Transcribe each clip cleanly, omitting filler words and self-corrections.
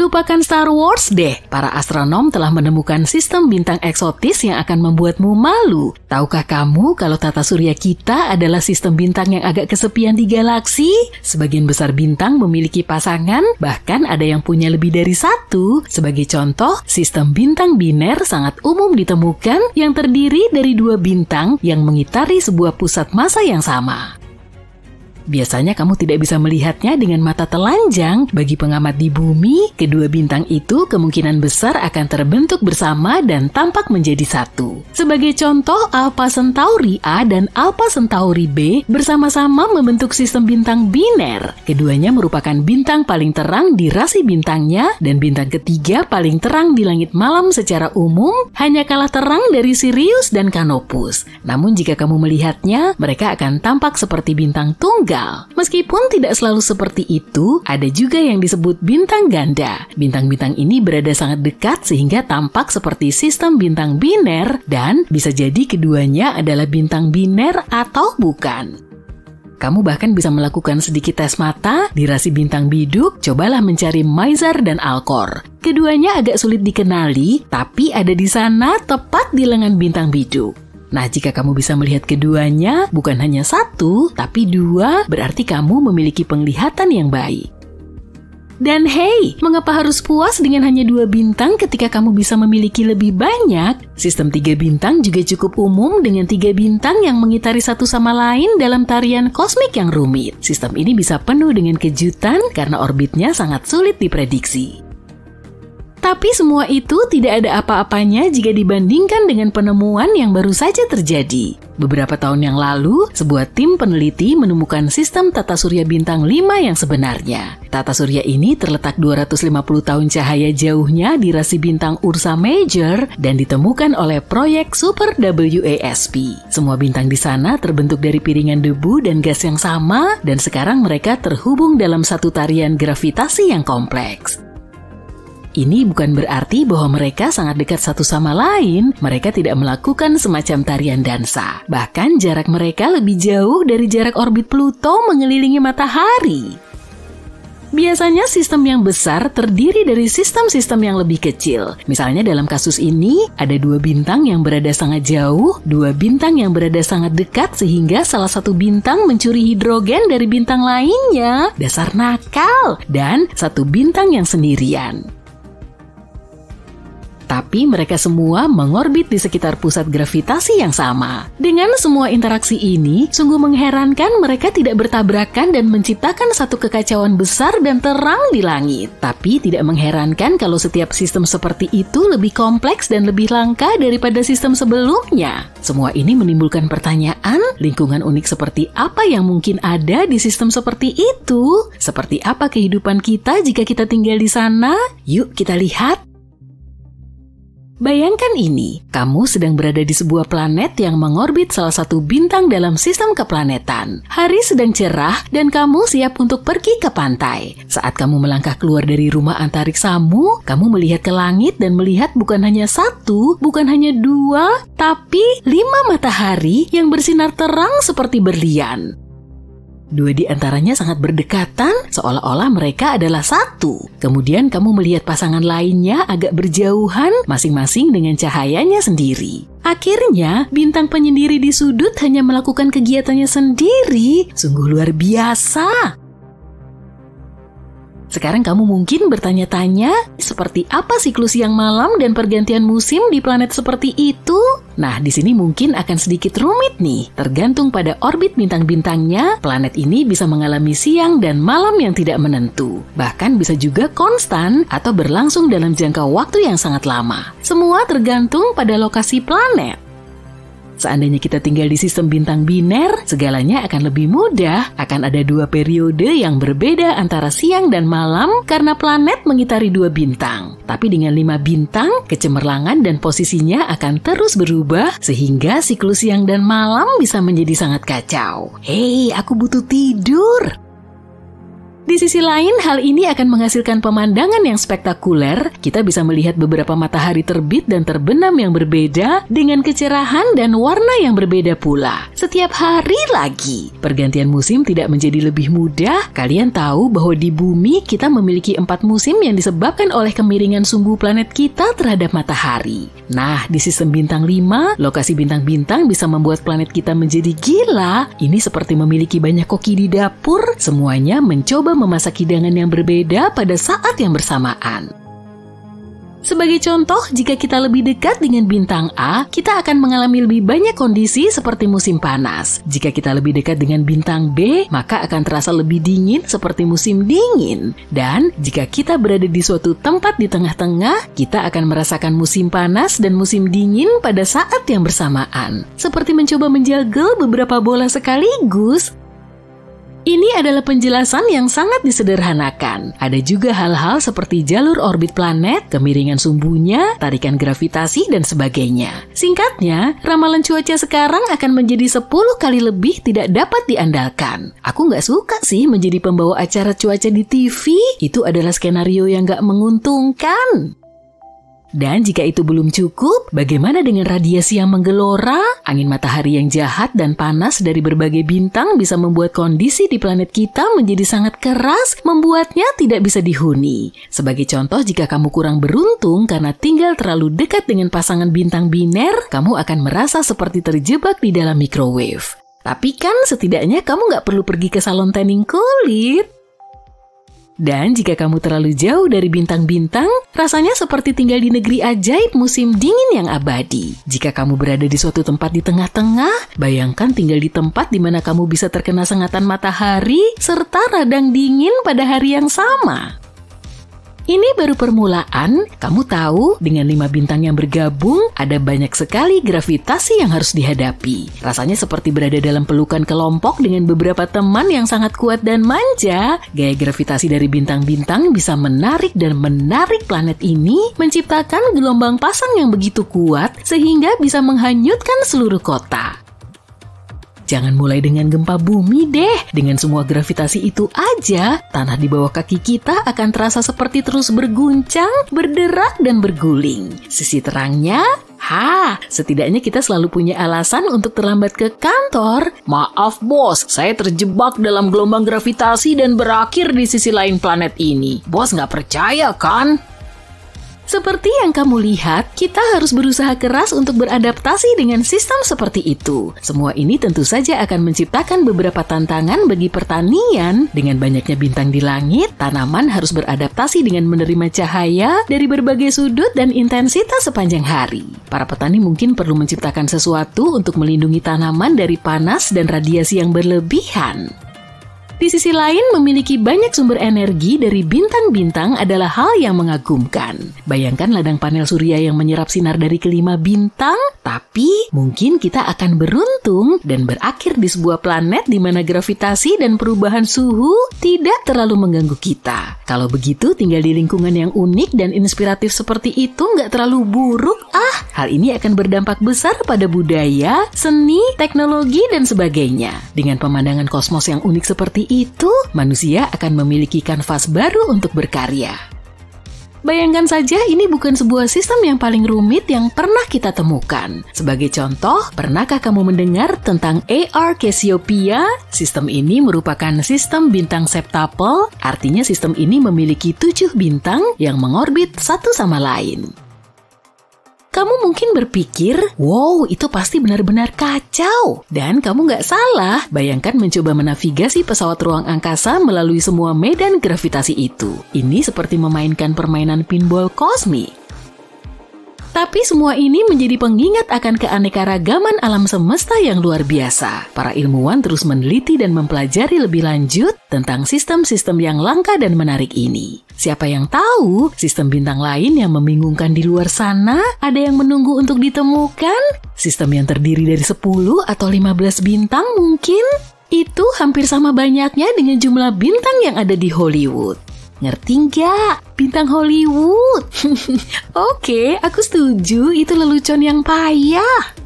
Lupakan Star Wars deh, para astronom telah menemukan sistem bintang eksotis yang akan membuatmu malu. Tahukah kamu kalau tata surya kita adalah sistem bintang yang agak kesepian di galaksi? Sebagian besar bintang memiliki pasangan, bahkan ada yang punya lebih dari satu. Sebagai contoh, sistem bintang biner sangat umum ditemukan yang terdiri dari dua bintang yang mengitari sebuah pusat massa yang sama. Biasanya kamu tidak bisa melihatnya dengan mata telanjang. Bagi pengamat di bumi, kedua bintang itu kemungkinan besar akan terbentuk bersama dan tampak menjadi satu. Sebagai contoh, Alpha Centauri A dan Alpha Centauri B bersama-sama membentuk sistem bintang biner. Keduanya merupakan bintang paling terang di rasi bintangnya dan bintang ketiga paling terang di langit malam secara umum, hanya kalah terang dari Sirius dan Canopus. Namun jika kamu melihatnya, mereka akan tampak seperti bintang tunggal. Meskipun tidak selalu seperti itu, ada juga yang disebut bintang ganda. Bintang-bintang ini berada sangat dekat sehingga tampak seperti sistem bintang biner dan bisa jadi keduanya adalah bintang biner atau bukan. Kamu bahkan bisa melakukan sedikit tes mata di rasi bintang biduk. Cobalah mencari Mizar dan Alcor. Keduanya agak sulit dikenali, tapi ada di sana tepat di lengan bintang biduk. Nah, jika kamu bisa melihat keduanya, bukan hanya satu, tapi dua, berarti kamu memiliki penglihatan yang baik. Dan hey, mengapa harus puas dengan hanya dua bintang ketika kamu bisa memiliki lebih banyak? Sistem 3 bintang juga cukup umum dengan 3 bintang yang mengitari satu sama lain dalam tarian kosmik yang rumit. Sistem ini bisa penuh dengan kejutan karena orbitnya sangat sulit diprediksi. Tapi semua itu tidak ada apa-apanya jika dibandingkan dengan penemuan yang baru saja terjadi. Beberapa tahun yang lalu, sebuah tim peneliti menemukan sistem tata surya bintang 5 yang sebenarnya. Tata surya ini terletak 250 tahun cahaya jauhnya di rasi bintang Ursa Major dan ditemukan oleh proyek Super WASP. Semua bintang di sana terbentuk dari piringan debu dan gas yang sama, dan sekarang mereka terhubung dalam satu tarian gravitasi yang kompleks. Ini bukan berarti bahwa mereka sangat dekat satu sama lain. Mereka tidak melakukan semacam tarian dansa. Bahkan jarak mereka lebih jauh dari jarak orbit Pluto mengelilingi matahari. Biasanya sistem yang besar terdiri dari sistem-sistem yang lebih kecil. Misalnya dalam kasus ini, ada 2 bintang yang berada sangat jauh, 2 bintang yang berada sangat dekat sehingga salah satu bintang mencuri hidrogen dari bintang lainnya. Dasar nakal. Dan 1 bintang yang sendirian. Tapi mereka semua mengorbit di sekitar pusat gravitasi yang sama. Dengan semua interaksi ini, sungguh mengherankan mereka tidak bertabrakan dan menciptakan satu kekacauan besar dan terang di langit. Tapi tidak mengherankan kalau setiap sistem seperti itu lebih kompleks dan lebih langka daripada sistem sebelumnya. Semua ini menimbulkan pertanyaan, lingkungan unik seperti apa yang mungkin ada di sistem seperti itu? Seperti apa kehidupan kita jika kita tinggal di sana? Yuk kita lihat. Bayangkan ini, kamu sedang berada di sebuah planet yang mengorbit salah satu bintang dalam sistem keplanetan. Hari sedang cerah dan kamu siap untuk pergi ke pantai. Saat kamu melangkah keluar dari rumah antariksamu, kamu melihat ke langit dan melihat bukan hanya 1, bukan hanya 2, tapi 5 matahari yang bersinar terang seperti berlian. 2 di antaranya sangat berdekatan, seolah-olah mereka adalah satu. Kemudian kamu melihat pasangan lainnya agak berjauhan, masing-masing dengan cahayanya sendiri. Akhirnya, bintang penyendiri di sudut hanya melakukan kegiatannya sendiri. Sungguh luar biasa. Sekarang kamu mungkin bertanya-tanya, seperti apa siklus siang malam dan pergantian musim di planet seperti itu? Nah, di sini mungkin akan sedikit rumit nih. Tergantung pada orbit bintang-bintangnya, planet ini bisa mengalami siang dan malam yang tidak menentu. Bahkan bisa juga konstan atau berlangsung dalam jangka waktu yang sangat lama. Semua tergantung pada lokasi planet. Seandainya kita tinggal di sistem bintang biner, segalanya akan lebih mudah. Akan ada 2 periode yang berbeda antara siang dan malam karena planet mengitari 2 bintang. Tapi dengan 5 bintang, kecemerlangan dan posisinya akan terus berubah sehingga siklus siang dan malam bisa menjadi sangat kacau. Hei, aku butuh tidur. Di sisi lain, hal ini akan menghasilkan pemandangan yang spektakuler. Kita bisa melihat beberapa matahari terbit dan terbenam yang berbeda dengan kecerahan dan warna yang berbeda pula. Setiap hari lagi, pergantian musim tidak menjadi lebih mudah. Kalian tahu bahwa di bumi kita memiliki 4 musim yang disebabkan oleh kemiringan sumbu planet kita terhadap matahari. Nah, di sistem bintang 5, lokasi bintang-bintang bisa membuat planet kita menjadi gila. Ini seperti memiliki banyak koki di dapur, semuanya mencoba memasak hidangan yang berbeda pada saat yang bersamaan. Sebagai contoh, jika kita lebih dekat dengan bintang A, kita akan mengalami lebih banyak kondisi seperti musim panas. Jika kita lebih dekat dengan bintang B, maka akan terasa lebih dingin seperti musim dingin. Dan jika kita berada di suatu tempat di tengah-tengah, kita akan merasakan musim panas dan musim dingin pada saat yang bersamaan. Seperti mencoba menjagel beberapa bola sekaligus. Ini adalah penjelasan yang sangat disederhanakan. Ada juga hal-hal seperti jalur orbit planet, kemiringan sumbunya, tarikan gravitasi, dan sebagainya. Singkatnya, ramalan cuaca sekarang akan menjadi 10 kali lebih tidak dapat diandalkan. Aku nggak suka sih menjadi pembawa acara cuaca di TV. Itu adalah skenario yang nggak menguntungkan. Dan jika itu belum cukup, bagaimana dengan radiasi yang menggelora? Angin matahari yang jahat dan panas dari berbagai bintang bisa membuat kondisi di planet kita menjadi sangat keras, membuatnya tidak bisa dihuni. Sebagai contoh, jika kamu kurang beruntung karena tinggal terlalu dekat dengan pasangan bintang biner, kamu akan merasa seperti terjebak di dalam microwave. Tapi kan setidaknya kamu nggak perlu pergi ke salon tanning kulit. Dan jika kamu terlalu jauh dari bintang-bintang, rasanya seperti tinggal di negeri ajaib musim dingin yang abadi. Jika kamu berada di suatu tempat di tengah-tengah, bayangkan tinggal di tempat di mana kamu bisa terkena sengatan matahari serta radang dingin pada hari yang sama. Ini baru permulaan. Kamu tahu, dengan 5 bintang yang bergabung, ada banyak sekali gravitasi yang harus dihadapi. Rasanya seperti berada dalam pelukan kelompok dengan beberapa teman yang sangat kuat dan manja. Gaya gravitasi dari bintang-bintang bisa menarik dan menarik planet ini, menciptakan gelombang pasang yang begitu kuat sehingga bisa menghanyutkan seluruh kota. Jangan mulai dengan gempa bumi deh. Dengan semua gravitasi itu aja, tanah di bawah kaki kita akan terasa seperti terus berguncang, berderak, dan berguling. Sisi terangnya, setidaknya kita selalu punya alasan untuk terlambat ke kantor. Maaf bos, saya terjebak dalam gelombang gravitasi dan berakhir di sisi lain planet ini. Bos nggak percaya kan? Seperti yang kamu lihat, kita harus berusaha keras untuk beradaptasi dengan sistem seperti itu. Semua ini tentu saja akan menciptakan beberapa tantangan bagi pertanian. Dengan banyaknya bintang di langit, tanaman harus beradaptasi dengan menerima cahaya dari berbagai sudut dan intensitas sepanjang hari. Para petani mungkin perlu menciptakan sesuatu untuk melindungi tanaman dari panas dan radiasi yang berlebihan. Di sisi lain, memiliki banyak sumber energi dari bintang-bintang adalah hal yang mengagumkan. Bayangkan ladang panel surya yang menyerap sinar dari kelima bintang, tapi mungkin kita akan beruntung dan berakhir di sebuah planet di mana gravitasi dan perubahan suhu tidak terlalu mengganggu kita. Kalau begitu, tinggal di lingkungan yang unik dan inspiratif seperti itu nggak terlalu buruk. Hal ini akan berdampak besar pada budaya, seni, teknologi, dan sebagainya. Dengan pemandangan kosmos yang unik seperti itu, manusia akan memiliki kanvas baru untuk berkarya. Bayangkan saja, ini bukan sebuah sistem yang paling rumit yang pernah kita temukan. Sebagai contoh, pernahkah kamu mendengar tentang AR Cassiopeia? Sistem ini merupakan sistem bintang septuple, artinya sistem ini memiliki 7 bintang yang mengorbit satu sama lain. Kamu mungkin berpikir, wow, itu pasti benar-benar kacau. Dan kamu nggak salah, bayangkan mencoba menavigasi pesawat ruang angkasa melalui semua medan gravitasi itu. Ini seperti memainkan permainan pinball kosmik. Tapi semua ini menjadi pengingat akan keanekaragaman alam semesta yang luar biasa. Para ilmuwan terus meneliti dan mempelajari lebih lanjut tentang sistem-sistem yang langka dan menarik ini. Siapa yang tahu, sistem bintang lain yang membingungkan di luar sana ada yang menunggu untuk ditemukan? Sistem yang terdiri dari 10 atau 15 bintang mungkin? Itu hampir sama banyaknya dengan jumlah bintang yang ada di Hollywood. Ngerti nggak? Bintang Hollywood. Oke, aku setuju. Itu lelucon yang payah.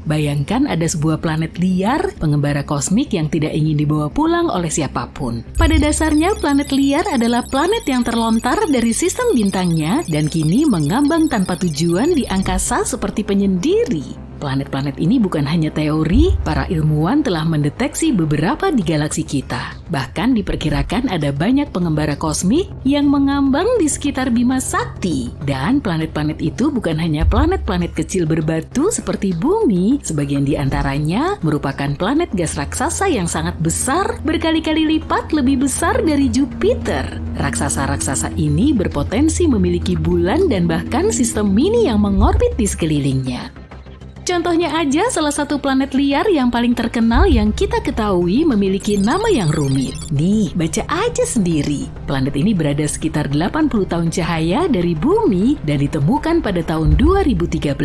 Bayangkan ada sebuah planet liar, pengembara kosmik yang tidak ingin dibawa pulang oleh siapapun. Pada dasarnya, planet liar adalah planet yang terlontar dari sistem bintangnya dan kini mengambang tanpa tujuan di angkasa seperti penyendiri. Planet-planet ini bukan hanya teori, para ilmuwan telah mendeteksi beberapa di galaksi kita. Bahkan diperkirakan ada banyak pengembara kosmik yang mengambang di sekitar Bima Sakti. Dan planet-planet itu bukan hanya planet-planet kecil berbatu seperti Bumi, sebagian di antaranya merupakan planet gas raksasa yang sangat besar, berkali-kali lipat lebih besar dari Jupiter. Raksasa-raksasa ini berpotensi memiliki bulan dan bahkan sistem mini yang mengorbit di sekelilingnya. Contohnya aja salah satu planet liar yang paling terkenal yang kita ketahui memiliki nama yang rumit. Nih, baca aja sendiri. Planet ini berada sekitar 80 tahun cahaya dari Bumi dan ditemukan pada tahun 2013.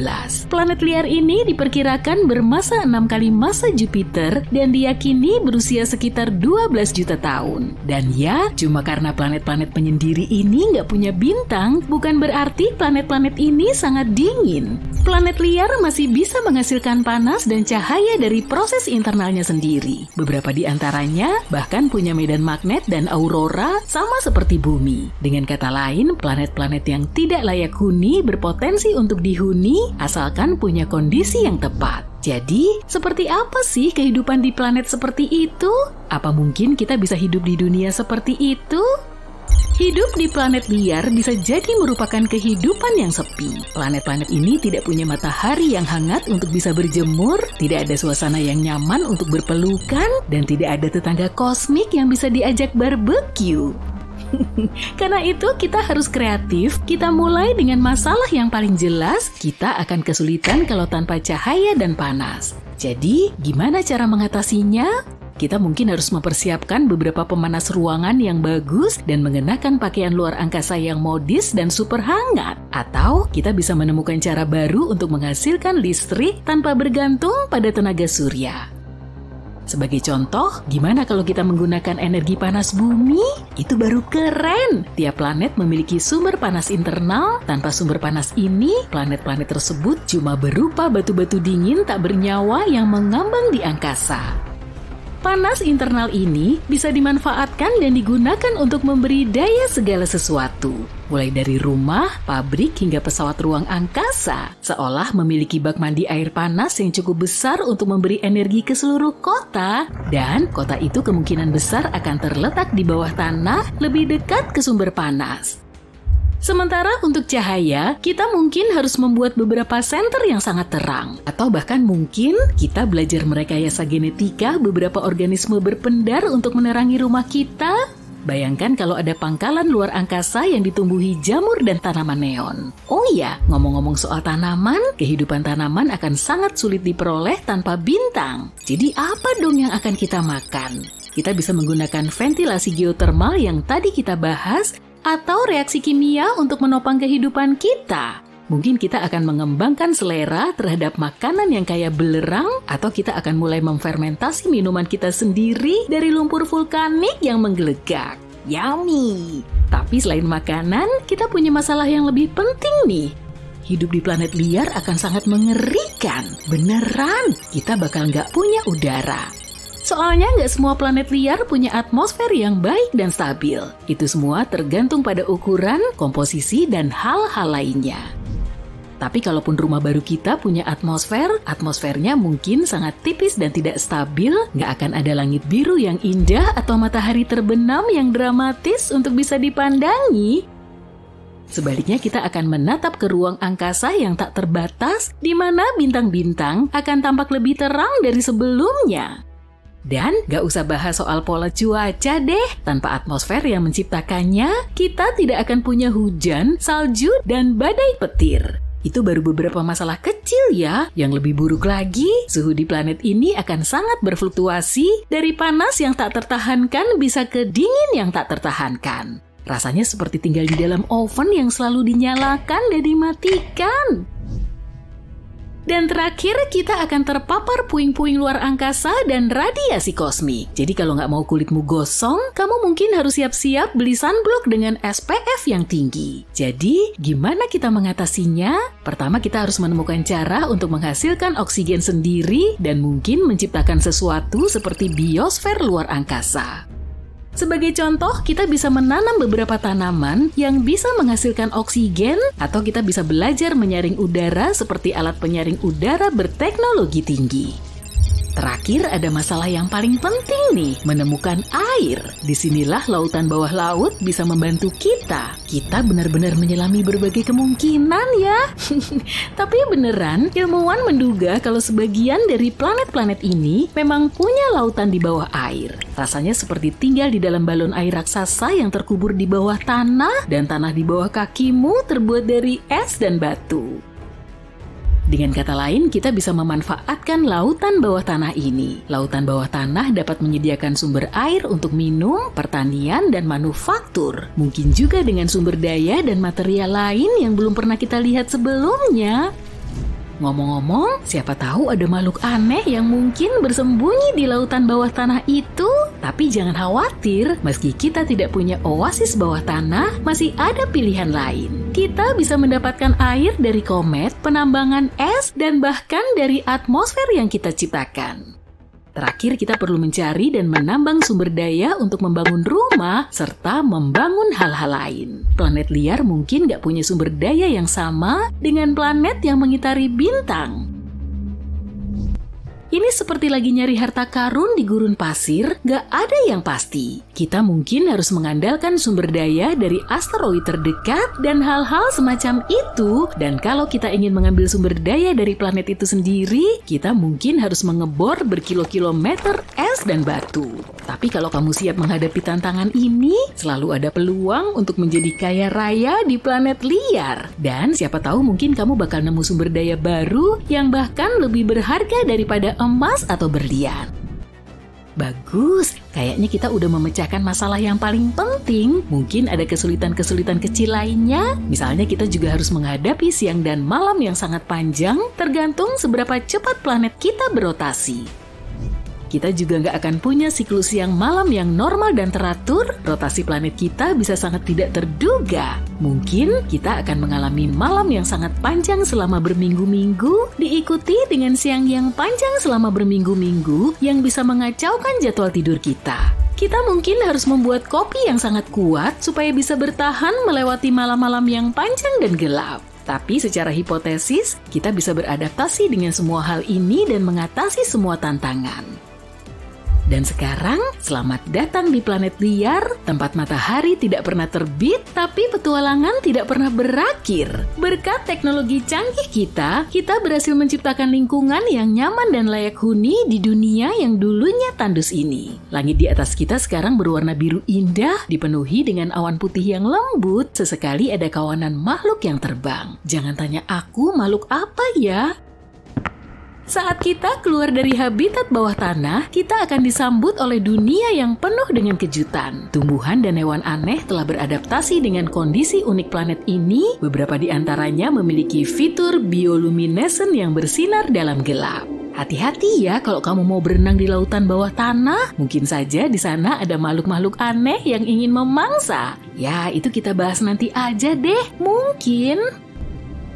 Planet liar ini diperkirakan bermassa 6 kali massa Jupiter dan diyakini berusia sekitar 12 juta tahun. Dan ya, cuma karena planet-planet penyendiri ini nggak punya bintang, bukan berarti planet-planet ini sangat dingin. Planet liar masih bisa menghasilkan panas dan cahaya dari proses internalnya sendiri. Beberapa di antaranya bahkan punya medan magnet dan aurora sama seperti Bumi. Dengan kata lain, planet-planet yang tidak layak huni berpotensi untuk dihuni asalkan punya kondisi yang tepat. Jadi, seperti apa sih kehidupan di planet seperti itu? Apa mungkin kita bisa hidup di dunia seperti itu? Hidup di planet liar bisa jadi merupakan kehidupan yang sepi. Planet-planet ini tidak punya matahari yang hangat untuk bisa berjemur, tidak ada suasana yang nyaman untuk berpelukan, dan tidak ada tetangga kosmik yang bisa diajak barbeque. Karena itu kita harus kreatif, kita mulai dengan masalah yang paling jelas, kita akan kesulitan kalau tanpa cahaya dan panas. Jadi, gimana cara mengatasinya? Kita mungkin harus mempersiapkan beberapa pemanas ruangan yang bagus dan mengenakan pakaian luar angkasa yang modis dan super hangat. Atau kita bisa menemukan cara baru untuk menghasilkan listrik tanpa bergantung pada tenaga surya. Sebagai contoh, gimana kalau kita menggunakan energi panas bumi? Itu baru keren! Tiap planet memiliki sumber panas internal. Tanpa sumber panas ini, planet-planet tersebut cuma berupa batu-batu dingin tak bernyawa yang mengambang di angkasa. Panas internal ini bisa dimanfaatkan dan digunakan untuk memberi daya segala sesuatu. Mulai dari rumah, pabrik, hingga pesawat ruang angkasa. Seolah memiliki bak mandi air panas yang cukup besar untuk memberi energi ke seluruh kota. Dan kota itu kemungkinan besar akan terletak di bawah tanah lebih dekat ke sumber panas. Sementara untuk cahaya, kita mungkin harus membuat beberapa senter yang sangat terang. Atau bahkan mungkin kita belajar merekayasa genetika beberapa organisme berpendar untuk menerangi rumah kita. Bayangkan kalau ada pangkalan luar angkasa yang ditumbuhi jamur dan tanaman neon. Oh iya, ngomong-ngomong soal tanaman, kehidupan tanaman akan sangat sulit diperoleh tanpa bintang. Jadi apa dong yang akan kita makan? Kita bisa menggunakan ventilasi geotermal yang tadi kita bahas, atau reaksi kimia untuk menopang kehidupan kita. Mungkin kita akan mengembangkan selera terhadap makanan yang kaya belerang, atau kita akan mulai memfermentasi minuman kita sendiri dari lumpur vulkanik yang menggelegak. Yummy! Tapi selain makanan, kita punya masalah yang lebih penting nih. Hidup di planet liar akan sangat mengerikan. Beneran, kita bakal nggak punya udara. Soalnya nggak semua planet liar punya atmosfer yang baik dan stabil. Itu semua tergantung pada ukuran, komposisi, dan hal-hal lainnya. Tapi kalaupun rumah baru kita punya atmosfernya mungkin sangat tipis dan tidak stabil, nggak akan ada langit biru yang indah atau matahari terbenam yang dramatis untuk bisa dipandangi. Sebaliknya kita akan menatap ke ruang angkasa yang tak terbatas, di mana bintang-bintang akan tampak lebih terang dari sebelumnya. Dan gak usah bahas soal pola cuaca deh. Tanpa atmosfer yang menciptakannya, kita tidak akan punya hujan, salju, dan badai petir. Itu baru beberapa masalah kecil ya. Yang lebih buruk lagi, suhu di planet ini akan sangat berfluktuasi dari panas yang tak tertahankan bisa ke dingin yang tak tertahankan. Rasanya seperti tinggal di dalam oven yang selalu dinyalakan dan dimatikan. Dan terakhir, kita akan terpapar puing-puing luar angkasa dan radiasi kosmik. Jadi kalau nggak mau kulitmu gosong, kamu mungkin harus siap-siap beli sunblock dengan SPF yang tinggi. Jadi, gimana kita mengatasinya? Pertama, kita harus menemukan cara untuk menghasilkan oksigen sendiri dan mungkin menciptakan sesuatu seperti biosfer luar angkasa. Sebagai contoh, kita bisa menanam beberapa tanaman yang bisa menghasilkan oksigen, atau kita bisa belajar menyaring udara seperti alat penyaring udara berteknologi tinggi. Terakhir, ada masalah yang paling penting nih, menemukan air. Disinilah lautan bawah laut bisa membantu kita. Kita benar-benar menyelami berbagai kemungkinan ya. Tapi beneran, ilmuwan menduga kalau sebagian dari planet-planet ini memang punya lautan di bawah air. Rasanya seperti tinggal di dalam balon air raksasa yang terkubur di bawah tanah, dan tanah di bawah kakimu terbuat dari es dan batu. Dengan kata lain, kita bisa memanfaatkan lautan bawah tanah ini. Lautan bawah tanah dapat menyediakan sumber air untuk minum, pertanian, dan manufaktur. Mungkin juga dengan sumber daya dan material lain yang belum pernah kita lihat sebelumnya. Ngomong-ngomong, siapa tahu ada makhluk aneh yang mungkin bersembunyi di lautan bawah tanah itu. Tapi jangan khawatir, meski kita tidak punya oasis bawah tanah, masih ada pilihan lain. Kita bisa mendapatkan air dari komet, penambangan es, dan bahkan dari atmosfer yang kita ciptakan. Terakhir, kita perlu mencari dan menambang sumber daya untuk membangun rumah serta membangun hal-hal lain. Planet liar mungkin nggak punya sumber daya yang sama dengan planet yang mengitari bintang. Ini seperti lagi nyari harta karun di gurun pasir, gak ada yang pasti. Kita mungkin harus mengandalkan sumber daya dari asteroid terdekat dan hal-hal semacam itu. Dan kalau kita ingin mengambil sumber daya dari planet itu sendiri, kita mungkin harus mengebor berkilo-kilometer es dan batu. Tapi kalau kamu siap menghadapi tantangan ini, selalu ada peluang untuk menjadi kaya raya di planet liar. Dan siapa tahu mungkin kamu bakal nemu sumber daya baru yang bahkan lebih berharga daripada emas atau berlian. Bagus, kayaknya kita udah memecahkan masalah yang paling penting. Mungkin ada kesulitan-kesulitan kecil lainnya. Misalnya kita juga harus menghadapi siang dan malam yang sangat panjang, tergantung seberapa cepat planet kita berotasi. Kita juga nggak akan punya siklus siang malam yang normal dan teratur. Rotasi planet kita bisa sangat tidak terduga. Mungkin kita akan mengalami malam yang sangat panjang selama berminggu-minggu, diikuti dengan siang yang panjang selama berminggu-minggu yang bisa mengacaukan jadwal tidur kita. Kita mungkin harus membuat kopi yang sangat kuat supaya bisa bertahan melewati malam-malam yang panjang dan gelap. Tapi secara hipotesis, kita bisa beradaptasi dengan semua hal ini dan mengatasi semua tantangan. Dan sekarang, selamat datang di planet liar, tempat matahari tidak pernah terbit, tapi petualangan tidak pernah berakhir. Berkat teknologi canggih kita berhasil menciptakan lingkungan yang nyaman dan layak huni di dunia yang dulunya tandus ini. Langit di atas kita sekarang berwarna biru indah, dipenuhi dengan awan putih yang lembut, sesekali ada kawanan makhluk yang terbang. Jangan tanya aku makhluk apa ya? Saat kita keluar dari habitat bawah tanah, kita akan disambut oleh dunia yang penuh dengan kejutan. Tumbuhan dan hewan aneh telah beradaptasi dengan kondisi unik planet ini. Beberapa di antaranya memiliki fitur bioluminescent yang bersinar dalam gelap. Hati-hati ya kalau kamu mau berenang di lautan bawah tanah. Mungkin saja di sana ada makhluk-makhluk aneh yang ingin memangsa. Ya, itu kita bahas nanti aja deh. Mungkin.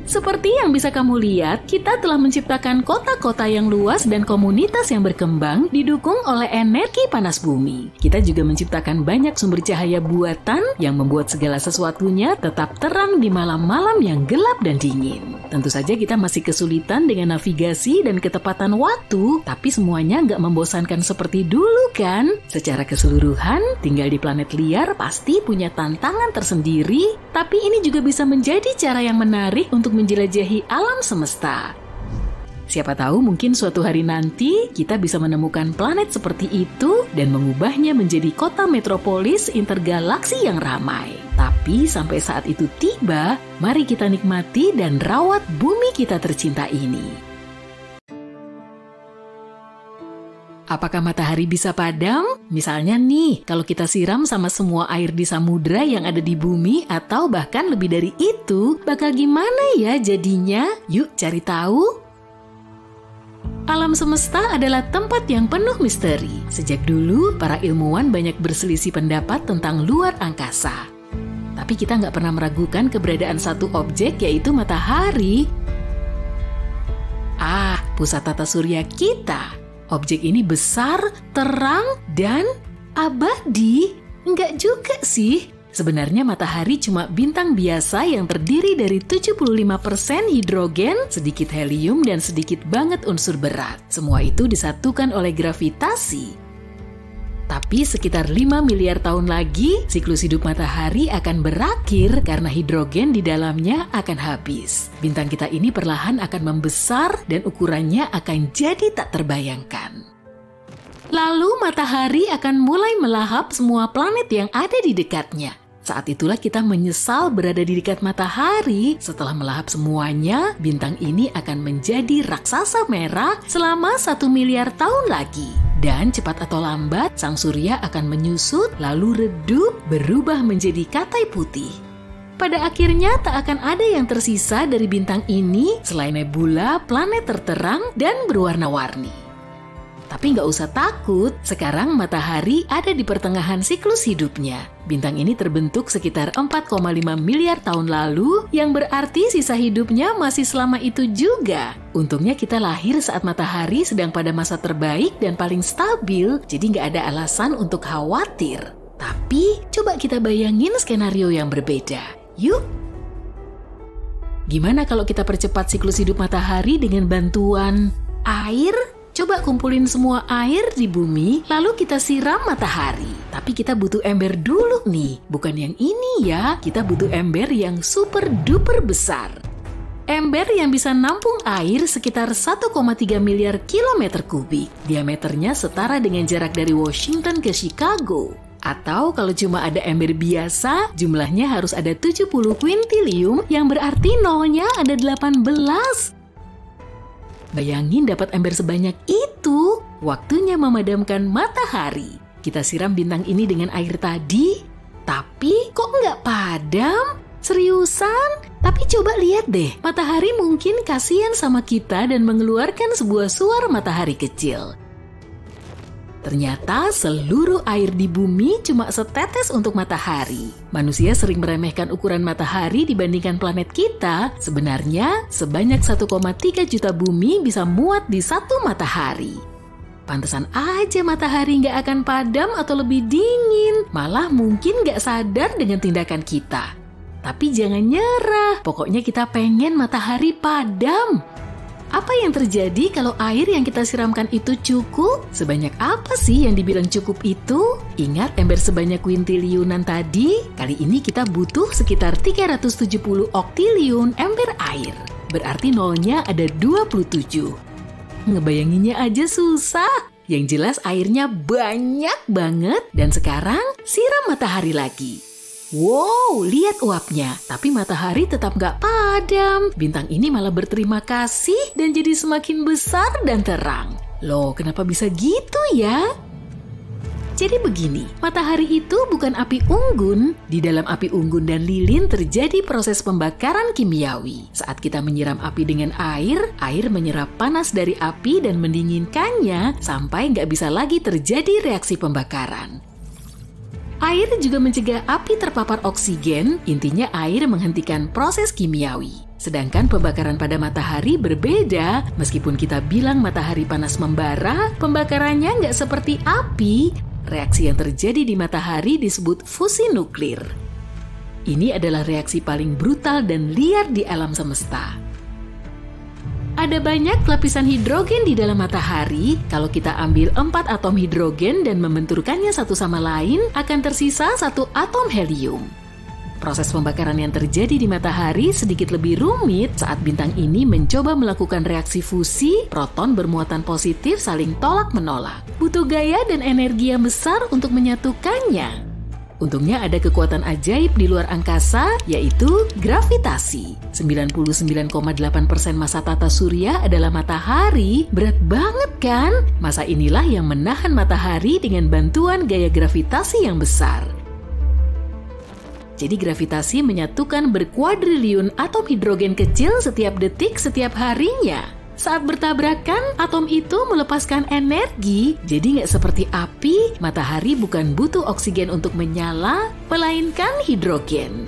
Seperti yang bisa kamu lihat, kita telah menciptakan kota-kota yang luas dan komunitas yang berkembang didukung oleh energi panas bumi. Kita juga menciptakan banyak sumber cahaya buatan yang membuat segala sesuatunya tetap terang di malam-malam yang gelap dan dingin. Tentu saja kita masih kesulitan dengan navigasi dan ketepatan waktu, tapi semuanya nggak membosankan seperti dulu kan? Secara keseluruhan, tinggal di planet liar pasti punya tantangan tersendiri, tapi ini juga bisa menjadi cara yang menarik untuk menjelajahi alam semesta. Siapa tahu mungkin suatu hari nanti kita bisa menemukan planet seperti itu dan mengubahnya menjadi kota metropolis intergalaksi yang ramai. Tapi sampai saat itu tiba, mari kita nikmati dan rawat bumi kita tercinta ini. Apakah matahari bisa padam? Misalnya nih, kalau kita siram sama semua air di samudra yang ada di bumi atau bahkan lebih dari itu, bakal gimana ya jadinya? Yuk cari tahu. Alam semesta adalah tempat yang penuh misteri. Sejak dulu, para ilmuwan banyak berselisih pendapat tentang luar angkasa. Tapi kita nggak pernah meragukan keberadaan satu objek, yaitu matahari. Pusat tata surya kita. Objek ini besar, terang, dan abadi. Enggak juga sih. Sebenarnya matahari cuma bintang biasa yang terdiri dari 75% hidrogen, sedikit helium, dan sedikit banget unsur berat. Semua itu disatukan oleh gravitasi. Tapi sekitar 5 miliar tahun lagi, siklus hidup matahari akan berakhir karena hidrogen di dalamnya akan habis. Bintang kita ini perlahan akan membesar dan ukurannya akan jadi tak terbayangkan. Lalu matahari akan mulai melahap semua planet yang ada di dekatnya. Saat itulah kita menyesal berada di dekat matahari. Setelah melahap semuanya, bintang ini akan menjadi raksasa merah selama 1 miliar tahun lagi. Dan cepat atau lambat, sang surya akan menyusut, lalu redup, berubah menjadi katai putih. Pada akhirnya tak akan ada yang tersisa dari bintang ini selain nebula, planet terterang, dan berwarna-warni. Tapi nggak usah takut, sekarang matahari ada di pertengahan siklus hidupnya. Bintang ini terbentuk sekitar 4,5 miliar tahun lalu, yang berarti sisa hidupnya masih selama itu juga. Untungnya kita lahir saat matahari sedang pada masa terbaik dan paling stabil, jadi nggak ada alasan untuk khawatir. Tapi, coba kita bayangin skenario yang berbeda. Yuk! Gimana kalau kita percepat siklus hidup matahari dengan bantuan air? Coba kumpulin semua air di bumi, lalu kita siram matahari. Tapi kita butuh ember dulu nih, bukan yang ini ya. Kita butuh ember yang super duper besar. Ember yang bisa nampung air sekitar 1,3 miliar kilometer kubik. Diameternya setara dengan jarak dari Washington ke Chicago. Atau kalau cuma ada ember biasa, jumlahnya harus ada 70 kuintilium, yang berarti nolnya ada 18. Bayangin dapat ember sebanyak itu. Waktunya memadamkan matahari. Kita siram bintang ini dengan air tadi. Tapi kok nggak padam? Seriusan? Tapi coba lihat deh. Matahari mungkin kasihan sama kita dan mengeluarkan sebuah suar matahari kecil. Ternyata seluruh air di bumi cuma setetes untuk matahari. Manusia sering meremehkan ukuran matahari dibandingkan planet kita. Sebenarnya, sebanyak 1,3 juta bumi bisa muat di satu matahari. Pantesan aja matahari nggak akan padam atau lebih dingin. Malah mungkin nggak sadar dengan tindakan kita. Tapi jangan nyerah, pokoknya kita pengen matahari padam. Apa yang terjadi kalau air yang kita siramkan itu cukup? Sebanyak apa sih yang dibilang cukup itu? Ingat ember sebanyak kuintiliunan tadi? Kali ini kita butuh sekitar 370 oktiliun ember air. Berarti nolnya ada 27. Ngebayanginnya aja susah. Yang jelas airnya banyak banget. Dan sekarang siram matahari lagi. Wow, lihat uapnya. Tapi matahari tetap nggak padam. Bintang ini malah berterima kasih dan jadi semakin besar dan terang. Loh, kenapa bisa gitu ya? Jadi begini, matahari itu bukan api unggun. Di dalam api unggun dan lilin terjadi proses pembakaran kimiawi. Saat kita menyiram api dengan air, air menyerap panas dari api dan mendinginkannya sampai nggak bisa lagi terjadi reaksi pembakaran. Air juga mencegah api terpapar oksigen, intinya air menghentikan proses kimiawi. Sedangkan pembakaran pada matahari berbeda, meskipun kita bilang matahari panas membara, pembakarannya nggak seperti api. Reaksi yang terjadi di matahari disebut fusi nuklir. Ini adalah reaksi paling brutal dan liar di alam semesta. Ada banyak lapisan hidrogen di dalam matahari. Kalau kita ambil 4 atom hidrogen dan membenturkannya satu sama lain, akan tersisa 1 atom helium. Proses pembakaran yang terjadi di matahari sedikit lebih rumit saat bintang ini mencoba melakukan reaksi fusi, proton bermuatan positif saling tolak-menolak. Butuh gaya dan energi yang besar untuk menyatukannya. Untungnya ada kekuatan ajaib di luar angkasa, yaitu gravitasi. 99,8% massa tata surya adalah matahari. Berat banget kan? Massa inilah yang menahan matahari dengan bantuan gaya gravitasi yang besar. Jadi gravitasi menyatukan berkuadriliun atom hidrogen kecil setiap detik setiap harinya. Saat bertabrakan, atom itu melepaskan energi, jadi nggak seperti api, matahari bukan butuh oksigen untuk menyala, melainkan hidrogen.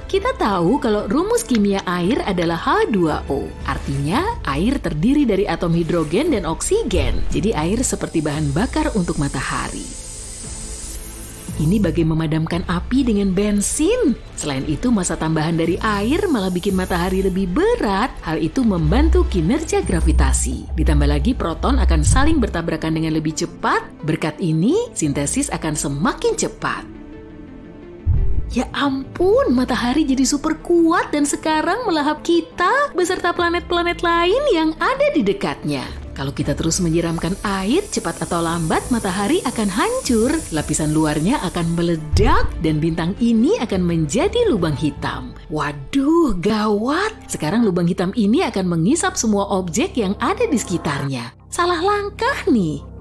Kita tahu kalau rumus kimia air adalah H2O, artinya air terdiri dari atom hidrogen dan oksigen, jadi air seperti bahan bakar untuk matahari. Ini bagai memadamkan api dengan bensin. Selain itu, massa tambahan dari air malah bikin matahari lebih berat. Hal itu membantu kinerja gravitasi. Ditambah lagi, proton akan saling bertabrakan dengan lebih cepat. Berkat ini, sintesis akan semakin cepat. Ya ampun, matahari jadi super kuat dan sekarang melahap kita beserta planet-planet lain yang ada di dekatnya. Kalau kita terus menyiramkan air, cepat atau lambat matahari akan hancur, lapisan luarnya akan meledak, dan bintang ini akan menjadi lubang hitam. Waduh, gawat! Sekarang lubang hitam ini akan mengisap semua objek yang ada di sekitarnya. Salah langkah nih.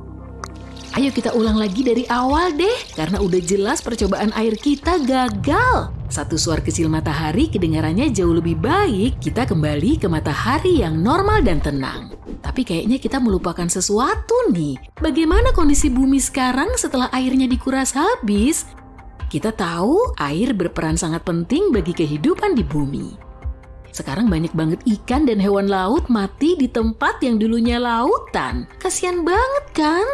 Ayo kita ulang lagi dari awal deh, karena udah jelas percobaan air kita gagal. Satu suar kecil matahari kedengarannya jauh lebih baik, kita kembali ke matahari yang normal dan tenang. Tapi kayaknya kita melupakan sesuatu nih. Bagaimana kondisi bumi sekarang setelah airnya dikuras habis? Kita tahu air berperan sangat penting bagi kehidupan di bumi. Sekarang banyak banget ikan dan hewan laut mati di tempat yang dulunya lautan. Kasian banget kan?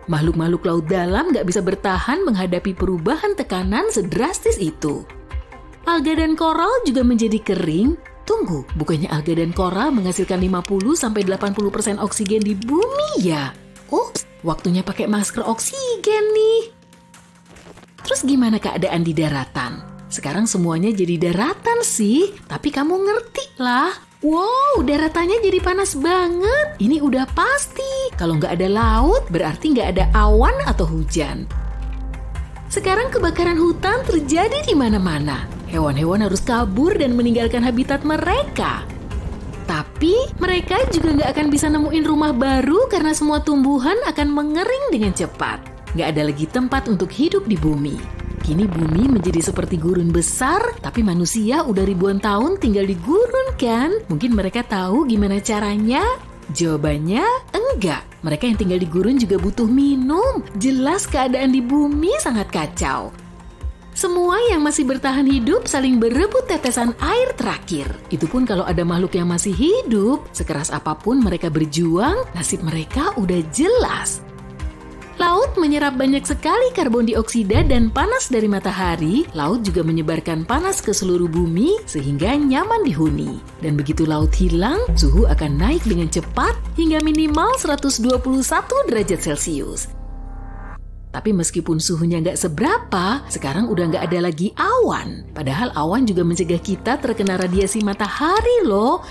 Makhluk-makhluk laut dalam nggak bisa bertahan menghadapi perubahan tekanan sedrastis itu. Alga dan koral juga menjadi kering. Tunggu, bukannya alga dan koral menghasilkan 50-80% oksigen di bumi ya? Ups, waktunya pakai masker oksigen nih. Terus gimana keadaan di daratan? Sekarang semuanya jadi daratan sih, tapi kamu ngerti lah. Wow, daratannya jadi panas banget. Ini udah pasti. Kalau nggak ada laut, berarti nggak ada awan atau hujan. Sekarang kebakaran hutan terjadi di mana-mana. Hewan-hewan harus kabur dan meninggalkan habitat mereka. Tapi mereka juga nggak akan bisa nemuin rumah baru karena semua tumbuhan akan mengering dengan cepat. Nggak ada lagi tempat untuk hidup di bumi. Kini bumi menjadi seperti gurun besar, tapi manusia udah ribuan tahun tinggal di gurun kan? Mungkin mereka tahu gimana caranya? Jawabannya enggak. Mereka yang tinggal di gurun juga butuh minum. Jelas keadaan di bumi sangat kacau. Semua yang masih bertahan hidup saling berebut tetesan air terakhir. Itu pun kalau ada makhluk yang masih hidup, sekeras apapun mereka berjuang, nasib mereka udah jelas. Laut menyerap banyak sekali karbon dioksida dan panas dari matahari. Laut juga menyebarkan panas ke seluruh bumi sehingga nyaman dihuni. Dan begitu laut hilang, suhu akan naik dengan cepat hingga minimal 121 derajat Celcius. Tapi meskipun suhunya nggak seberapa, sekarang udah nggak ada lagi awan. Padahal awan juga mencegah kita terkena radiasi matahari loh.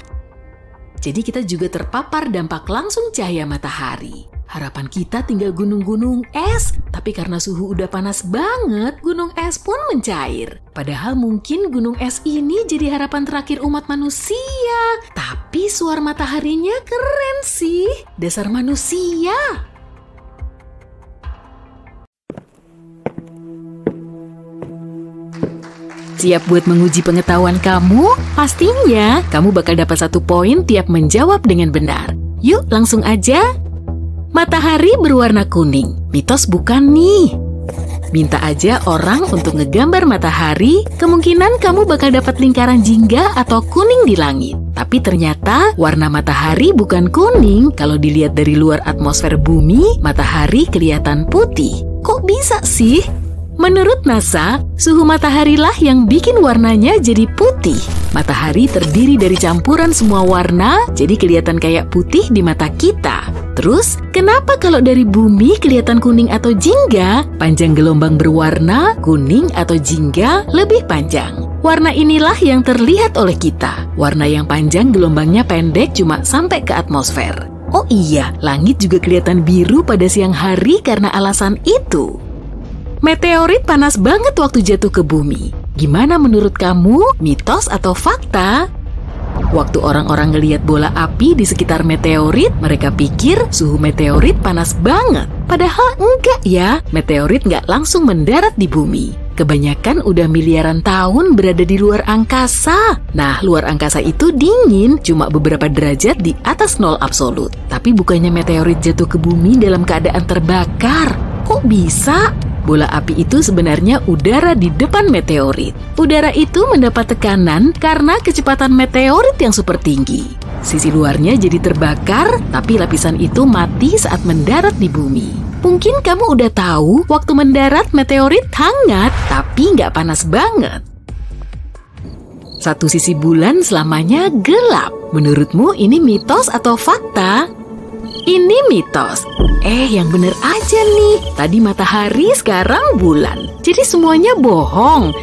Jadi kita juga terpapar dampak langsung cahaya matahari. Harapan kita tinggal gunung-gunung es, tapi karena suhu udah panas banget, gunung es pun mencair. Padahal mungkin gunung es ini jadi harapan terakhir umat manusia. Tapi suar mataharinya keren sih, dasar manusia. Siap buat menguji pengetahuan kamu? Pastinya kamu bakal dapat 1 poin tiap menjawab dengan benar. Yuk langsung aja. Matahari berwarna kuning. Mitos bukan nih. Minta aja orang untuk ngegambar matahari, kemungkinan kamu bakal dapat lingkaran jingga atau kuning di langit. Tapi ternyata warna matahari bukan kuning. Kalau dilihat dari luar atmosfer bumi, matahari kelihatan putih. Kok bisa sih? Menurut NASA, suhu matahari lah yang bikin warnanya jadi putih. Matahari terdiri dari campuran semua warna, jadi kelihatan kayak putih di mata kita. Terus, kenapa kalau dari bumi kelihatan kuning atau jingga, panjang gelombang berwarna, kuning atau jingga lebih panjang? Warna inilah yang terlihat oleh kita. Warna yang panjang gelombangnya pendek cuma sampai ke atmosfer. Oh iya, langit juga kelihatan biru pada siang hari karena alasan itu. Meteorit panas banget waktu jatuh ke bumi. Gimana menurut kamu, mitos atau fakta? Waktu orang-orang ngelihat bola api di sekitar meteorit, mereka pikir suhu meteorit panas banget. Padahal enggak ya, meteorit nggak langsung mendarat di bumi. Kebanyakan udah miliaran tahun berada di luar angkasa. Nah, luar angkasa itu dingin, cuma beberapa derajat di atas nol absolut. Tapi bukannya meteorit jatuh ke bumi dalam keadaan terbakar. Kok bisa? Bola api itu sebenarnya udara di depan meteorit. Udara itu mendapat tekanan karena kecepatan meteorit yang super tinggi. Sisi luarnya jadi terbakar, tapi lapisan itu mati saat mendarat di bumi. Mungkin kamu udah tahu, waktu mendarat meteorit hangat, tapi nggak panas banget. Satu sisi bulan selamanya gelap. Menurutmu ini mitos atau fakta? Ini mitos. Yang bener aja nih. Tadi matahari, sekarang bulan. Jadi semuanya bohong.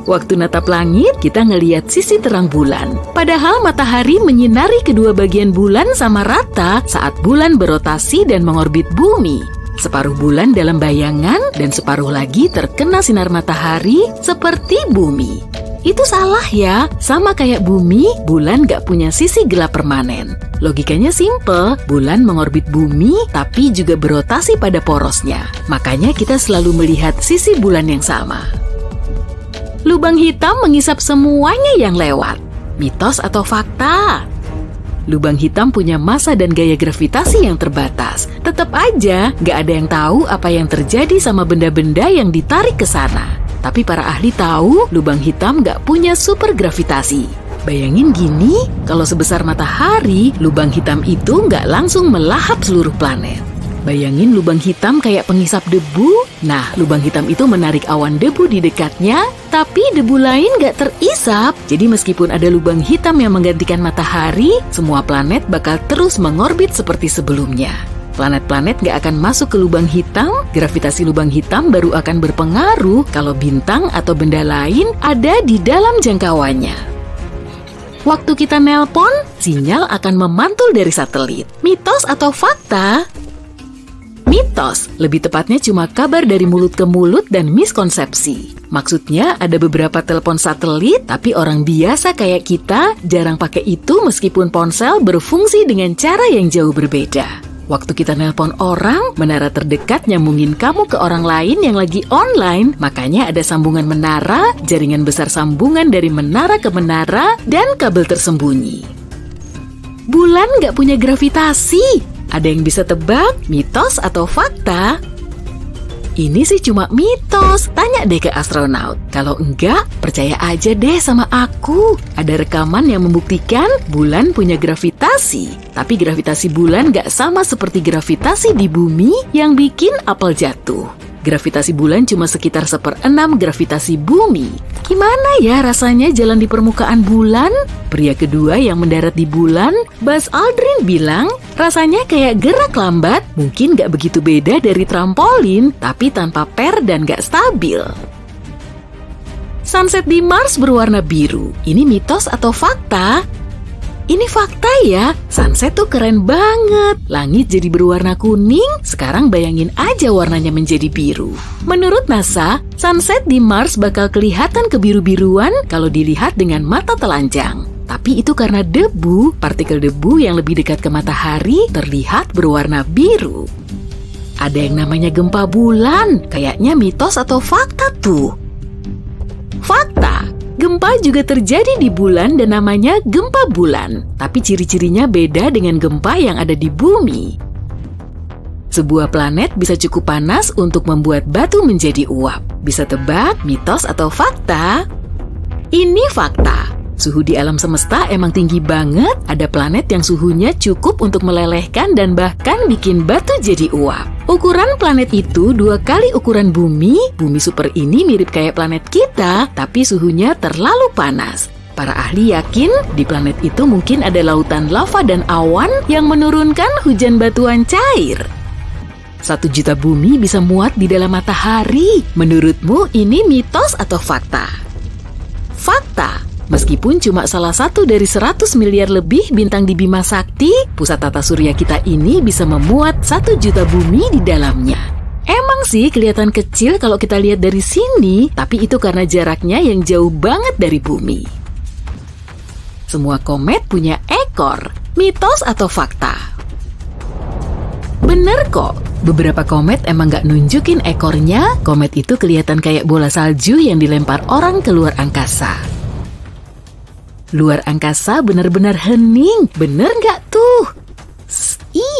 Waktu natap langit, kita ngeliat sisi terang bulan. Padahal matahari menyinari kedua bagian bulan sama rata saat bulan berotasi dan mengorbit bumi. Separuh bulan dalam bayangan dan separuh lagi terkena sinar matahari seperti bumi. Itu salah ya, sama kayak bumi, bulan gak punya sisi gelap permanen. Logikanya simple, bulan mengorbit bumi tapi juga berotasi pada porosnya. Makanya kita selalu melihat sisi bulan yang sama. Lubang hitam mengisap semuanya yang lewat. Mitos atau fakta? Lubang hitam punya massa dan gaya gravitasi yang terbatas. Tetap aja, gak ada yang tahu apa yang terjadi sama benda-benda yang ditarik ke sana. Tapi para ahli tahu lubang hitam gak punya super gravitasi. Bayangin gini, kalau sebesar matahari, lubang hitam itu gak langsung melahap seluruh planet. Bayangin lubang hitam kayak pengisap debu. Nah, lubang hitam itu menarik awan debu di dekatnya, tapi debu lain gak terisap. Jadi meskipun ada lubang hitam yang menggantikan matahari, semua planet bakal terus mengorbit seperti sebelumnya. Planet-planet gak akan masuk ke lubang hitam, gravitasi lubang hitam baru akan berpengaruh kalau bintang atau benda lain ada di dalam jangkauannya. Waktu kita nelpon, sinyal akan memantul dari satelit. Mitos atau fakta? Mitos, lebih tepatnya cuma kabar dari mulut ke mulut dan miskonsepsi. Maksudnya ada beberapa telepon satelit, tapi orang biasa kayak kita jarang pakai itu meskipun ponsel berfungsi dengan cara yang jauh berbeda. Waktu kita nelpon orang, menara terdekat nyambungin kamu ke orang lain yang lagi online. Makanya ada sambungan menara, jaringan besar sambungan dari menara ke menara, dan kabel tersembunyi. Bulan nggak punya gravitasi. Ada yang bisa tebak, mitos atau fakta? Ini sih cuma mitos, tanya deh ke astronaut. Kalau enggak, percaya aja deh sama aku. Ada rekaman yang membuktikan bulan punya gravitasi. Tapi gravitasi bulan gak sama seperti gravitasi di bumi yang bikin apel jatuh. Gravitasi bulan cuma sekitar 1/6 gravitasi bumi. Gimana ya rasanya jalan di permukaan bulan? Pria kedua yang mendarat di bulan, Buzz Aldrin bilang, rasanya kayak gerak lambat, mungkin gak begitu beda dari trampolin, tapi tanpa per dan gak stabil. Sunset di Mars berwarna biru. Ini mitos atau fakta? Ini fakta ya, sunset tuh keren banget. Langit jadi berwarna kuning, sekarang bayangin aja warnanya menjadi biru. Menurut NASA, sunset di Mars bakal kelihatan kebiru-biruan kalau dilihat dengan mata telanjang. Tapi itu karena debu, partikel debu yang lebih dekat ke matahari terlihat berwarna biru. Ada yang namanya gempa bulan, kayaknya mitos atau fakta tuh. Fakta. Gempa juga terjadi di bulan dan namanya gempa bulan. Tapi ciri-cirinya beda dengan gempa yang ada di bumi. Sebuah planet bisa cukup panas untuk membuat batu menjadi uap. Bisa tebak, mitos atau fakta? Ini fakta. Suhu di alam semesta emang tinggi banget. Ada planet yang suhunya cukup untuk melelehkan dan bahkan bikin batu jadi uap. Ukuran planet itu 2 kali ukuran bumi. Bumi super ini mirip kayak planet kita, tapi suhunya terlalu panas. Para ahli yakin di planet itu mungkin ada lautan lava dan awan yang menurunkan hujan batuan cair. 1 juta bumi bisa muat di dalam matahari. Menurutmu ini mitos atau fakta? Fakta. Meskipun cuma salah satu dari 100 miliar lebih bintang di Bima Sakti, pusat tata surya kita ini bisa memuat 1 juta bumi di dalamnya. Emang sih kelihatan kecil kalau kita lihat dari sini, tapi itu karena jaraknya yang jauh banget dari bumi. Semua komet punya ekor. Mitos atau fakta? Bener kok, Beberapa komet emang nggak nunjukin ekornya, komet itu kelihatan kayak bola salju yang dilempar orang ke luar angkasa. Luar angkasa benar-benar hening, bener nggak tuh?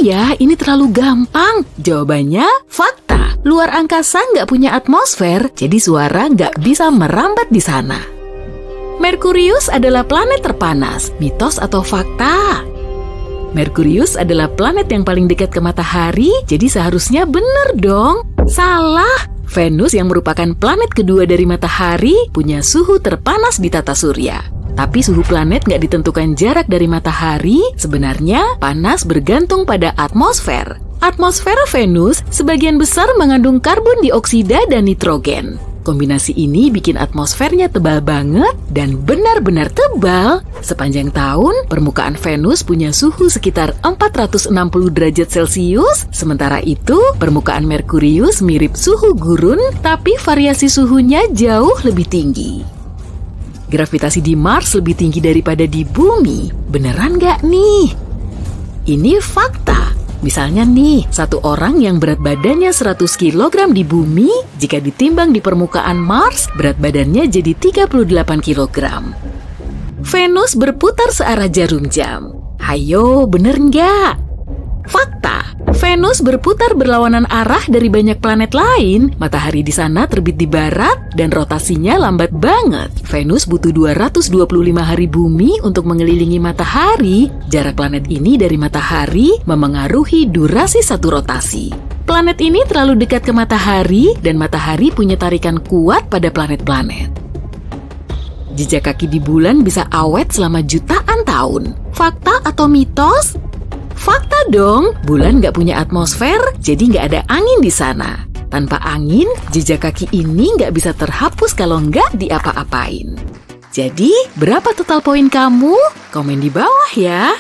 Iya, ini terlalu gampang. Jawabannya, fakta. Luar angkasa nggak punya atmosfer, jadi suara nggak bisa merambat di sana. Merkurius adalah planet terpanas, mitos atau fakta? Merkurius adalah planet yang paling dekat ke matahari, jadi seharusnya benar dong. Salah! Venus yang merupakan planet kedua dari matahari punya suhu terpanas di tata surya. Tapi suhu planet nggak ditentukan jarak dari matahari, sebenarnya panas bergantung pada atmosfer. Atmosfer Venus sebagian besar mengandung karbon dioksida dan nitrogen. Kombinasi ini bikin atmosfernya tebal banget dan benar-benar tebal. Sepanjang tahun, permukaan Venus punya suhu sekitar 460 derajat Celcius. Sementara itu, permukaan Merkurius mirip suhu gurun, tapi variasi suhunya jauh lebih tinggi. Gravitasi di Mars lebih tinggi daripada di Bumi. Beneran nggak nih? Ini fakta. Misalnya nih, satu orang yang berat badannya 100 kg di bumi, jika ditimbang di permukaan Mars, berat badannya jadi 38 kg. Venus berputar searah jarum jam. Hayo, bener nggak? Fakta, Venus berputar berlawanan arah dari banyak planet lain. Matahari di sana terbit di barat dan rotasinya lambat banget. Venus butuh 225 hari bumi untuk mengelilingi matahari. Jarak planet ini dari matahari memengaruhi durasi satu rotasi. Planet ini terlalu dekat ke matahari dan matahari punya tarikan kuat pada planet-planet. Jejak kaki di bulan bisa awet selama jutaan tahun. Fakta atau mitos? Fakta dong, bulan nggak punya atmosfer, jadi nggak ada angin di sana. Tanpa angin, jejak kaki ini nggak bisa terhapus kalau nggak diapa-apain. Jadi, berapa total poin kamu? Komen di bawah ya.